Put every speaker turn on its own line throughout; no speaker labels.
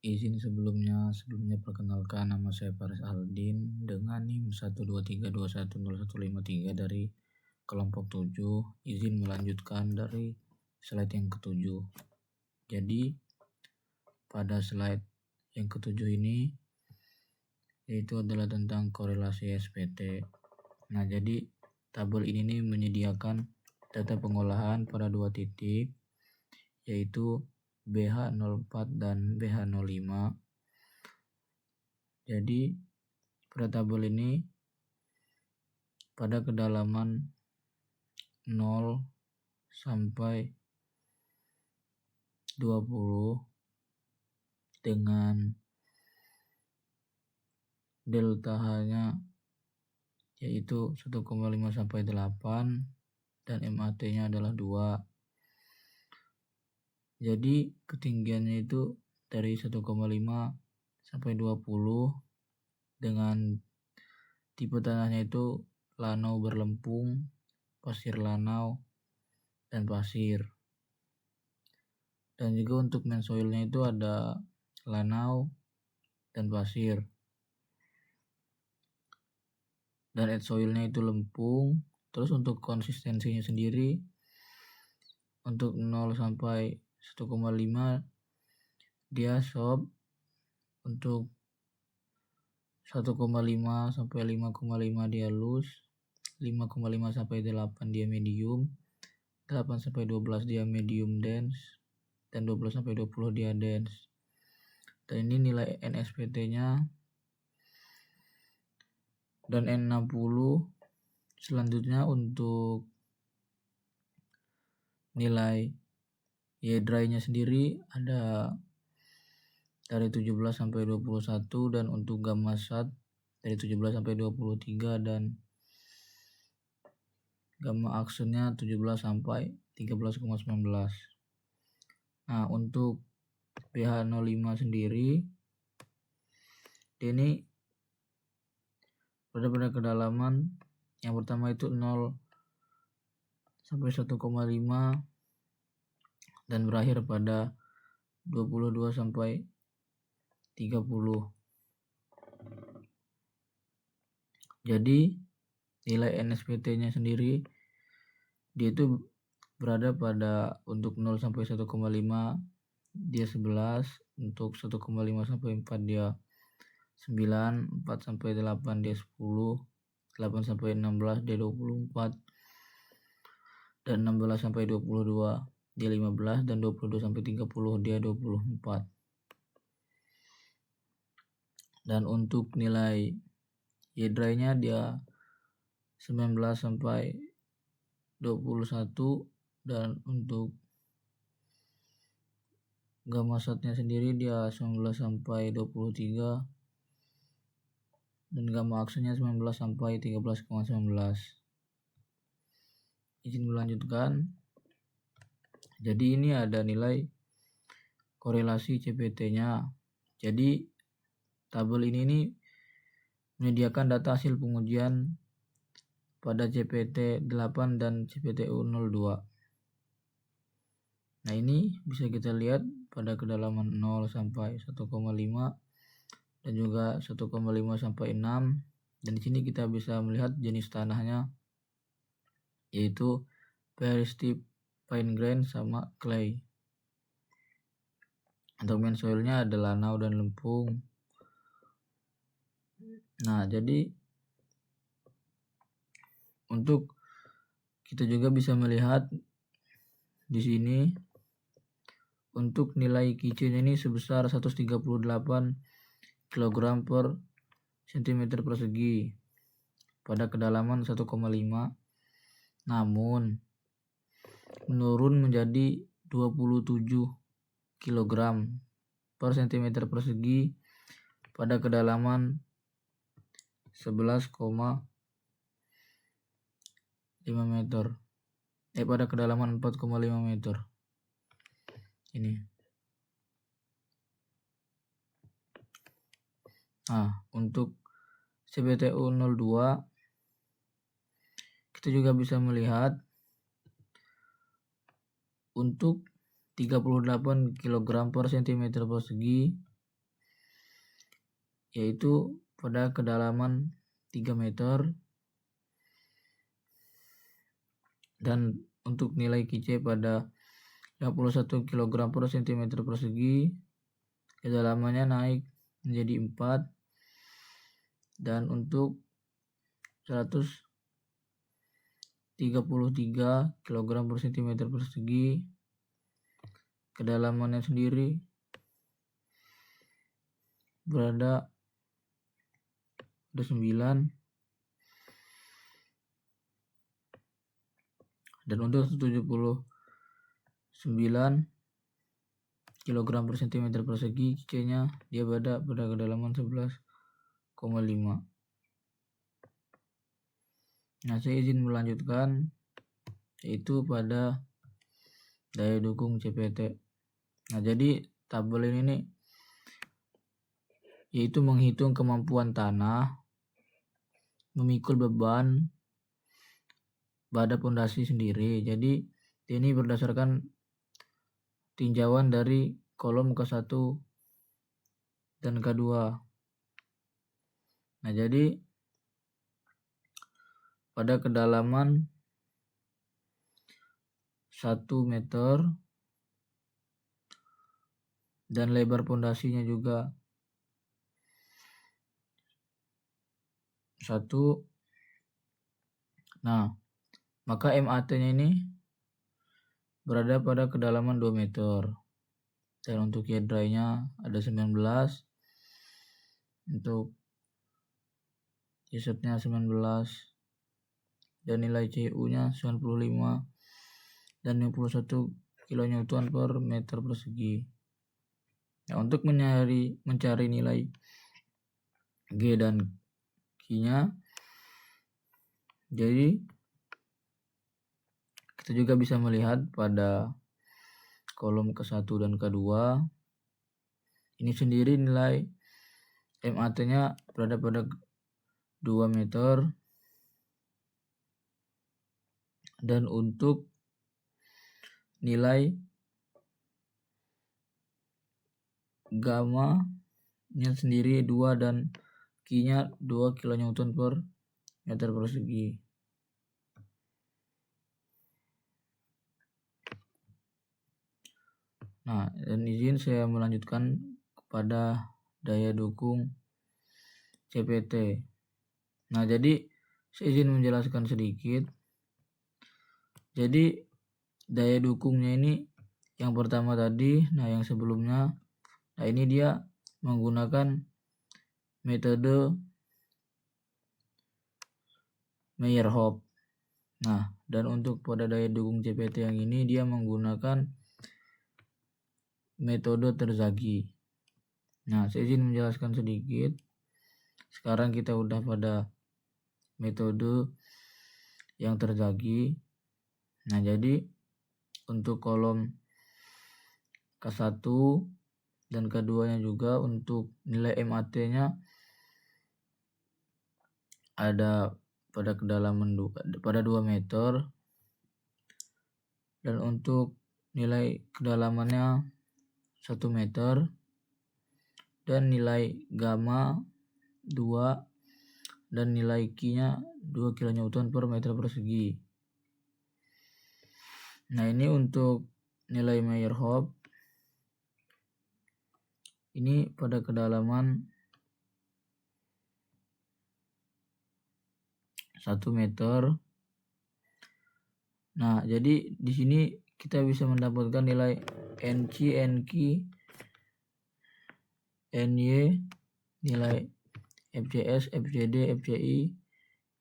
Izin sebelumnya perkenalkan, nama saya Faris Aldin dengan NIM 123210153 dari kelompok 7. Izin melanjutkan dari slide yang ketujuh. Jadi pada slide yang ketujuh ini yaitu adalah tentang korelasi SPT. Nah, jadi tabel ini nih menyediakan data pengolahan pada dua titik, yaitu BH04 dan BH05. Jadi pada tabel ini pada kedalaman 0 sampai 20 dengan delta H-nya yaitu 1,5 sampai 8 dan MAT-nya adalah 2. Jadi ketinggiannya itu dari 1,5 sampai 20 dengan tipe tanahnya itu lanau berlempung, pasir lanau, dan pasir. Dan juga untuk main soilnya itu ada lanau dan pasir. Dan add soilnya itu lempung. Terus untuk konsistensinya sendiri untuk 0 sampai 1,5 dia soft, untuk 1,5 sampai 5,5 dia loose, 5,5 sampai 8 dia medium, 8 sampai 12 dia medium dense, dan 12 sampai 20 dia dense. Dan ini nilai NSPT-nya. Dan N60 selanjutnya untuk nilai Y-dry-nya sendiri ada dari 17 sampai 21, dan untuk gamma sat dari 17 sampai 23, dan gamma aksennya 17 sampai 13,19. Nah, untuk BH05 sendiri ini pada kedalaman yang pertama itu 0 sampai 1,5 dan berakhir pada 22 sampai 30. Jadi nilai NSPT-nya sendiri dia itu berada pada untuk 0 sampai 1,5 dia 11, untuk 1,5 sampai 4 dia 9, 4 sampai 8 dia 10, 8 sampai 16 dia 24, dan 16 sampai 22 dia 15, dan 22 sampai 30 dia 24. Dan untuk nilai Y-dry-nya dia 19 sampai 21, dan untuk gamma satnya sendiri dia 19 sampai 23, dan gamma aksennya 19 sampai 13,19. Izin melanjutkan. Jadi ini ada nilai korelasi CPT-nya. Jadi tabel ini nih menyediakan data hasil pengujian pada CPT 8 dan CPTU 02. Nah, ini bisa kita lihat pada kedalaman 0 sampai 1,5 dan juga 1,5 sampai 6. Dan di sini kita bisa melihat jenis tanahnya yaitu Peristy fine grain sama clay. Untuk main soilnya ada lanau dan lempung. Nah, jadi untuk kita juga bisa melihat di sini untuk nilai KIC-nya ini sebesar 138 kg per cm persegi pada kedalaman 1,5, namun menurun menjadi 27 kg per cm persegi pada kedalaman 11,5 meter. Pada kedalaman 4,5 meter. Ini. Nah, untuk CPTU 02 kita juga bisa melihat untuk 38 kg per cm persegi yaitu pada kedalaman 3 meter, dan untuk nilai Qc pada 51 kg per cm persegi, kedalamannya naik menjadi 4, dan untuk 133 kg per cm persegi, kedalamannya sendiri berada pada 9, dan untuk 79 kg per cm persegi, Qc-nya dia berada pada kedalaman 11,5. Nah, saya izin melanjutkan, yaitu pada daya dukung CPT. Nah, jadi tabel ini nih yaitu menghitung kemampuan tanah memikul beban pada pondasi sendiri. Jadi ini berdasarkan tinjauan dari kolom K1 dan K2. Nah, jadi pada kedalaman 1 meter dan lebar pondasinya juga 1. Nah, maka MAT-nya ini berada pada kedalaman 2 meter. Dan untuk yield dry-nya ada 19. Untuk yield-nya 19. Dan nilai CU-nya 95 dan 51 kN per meter persegi. Nah, untuk mencari nilai G dan Q-nya, jadi kita juga bisa melihat pada kolom K1 dan K2 ini sendiri nilai MAT-nya berada pada 2 meter, dan untuk nilai gamma-nya sendiri 2 dan Q-nya 2 kN per meter persegi. Nah, dan izin saya melanjutkan kepada daya dukung CPT. Nah, jadi saya izin menjelaskan sedikit. Jadi daya dukungnya ini yang pertama tadi, nah yang sebelumnya, nah ini dia menggunakan metode Meyerhof. Nah, dan untuk pada daya dukung CPT yang ini dia menggunakan metode Terzaghi. Nah, saya izin menjelaskan sedikit. Sekarang kita udah pada metode yang Terzaghi. Nah, jadi untuk kolom K1 dan K2-nya juga untuk nilai MAT-nya ada pada kedalaman pada 2 meter, dan untuk nilai kedalamannya 1 meter, dan nilai gamma 2, dan nilai Q-nya 2 kN per meter persegi. Nah, ini untuk nilai Meyerhof ini pada kedalaman 1 meter. Nah, jadi di sini kita bisa mendapatkan nilai NC, NQ, NY, nilai FCS, FCD, FCI,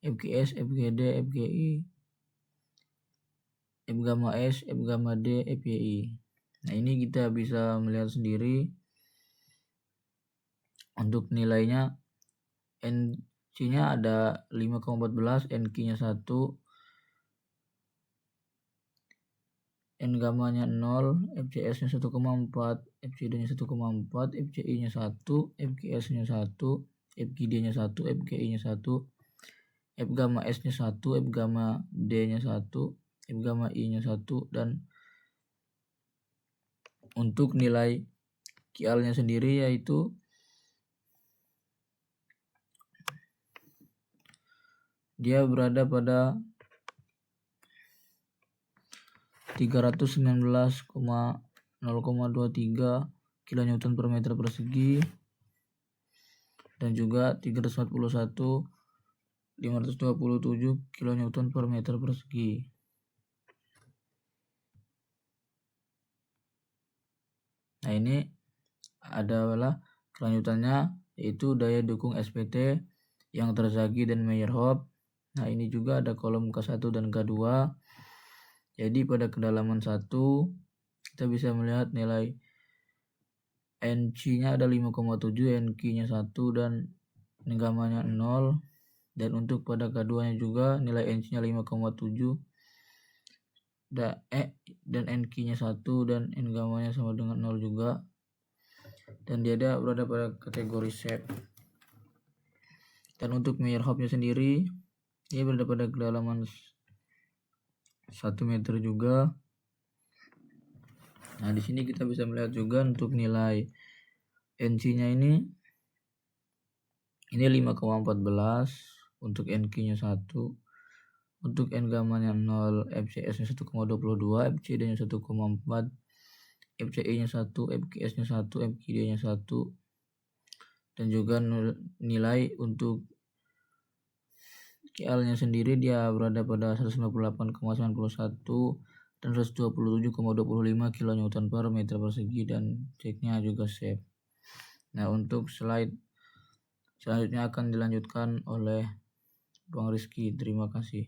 FGS, FGD, FGI, F gamma S, F gamma D, FYI. Nah, ini kita bisa melihat sendiri untuk nilainya. NC-nya ada 5,14, NQ-nya 1, N gamma-nya 0, FCS-nya 1,4, FCD-nya 1,4, FCI-nya 1, FGS-nya 1, FGD-nya 1, FGI-nya 1, F gamma S-nya 1, F gamma D-nya 1, F gamma I-nya 1, dan untuk nilai QL-nya sendiri yaitu dia berada pada 319,023 kN per meter persegi dan juga 341,527 kN per meter persegi. Nah, ini adalah kelanjutannya, yaitu daya dukung SPT yang Terzaghi dan Meyerhof. Nah, ini juga ada kolom K1 dan K2. Jadi pada kedalaman 1 kita bisa melihat nilai NC-nya ada 5,7, NQ-nya 1 dan N-gamma-nya 0. Dan untuk pada K2-nya juga nilai NC-nya 5,7 dan NQ-nya 1 dan N-gamma-nya sama dengan 0 juga. Dan dia berada pada kategori shape. Dan untuk Meyerhof-nya sendiri, dia berada pada kedalaman 1 meter juga. Nah, di sini kita bisa melihat juga untuk nilai NC-nya ini 5,14, untuk NQ-nya 1, untuk N-gamma-nya 0, FCS-nya 1,22, FCD-nya 1,4, FCI-nya 1, FQS-nya 1, FQD-nya 1, dan juga nilai untuk KL-nya sendiri dia berada pada 198,91 dan 127,25 kN per meter persegi dan ceknya juga safe. Nah, untuk slide selanjutnya akan dilanjutkan oleh Bang Rizky. Terima kasih.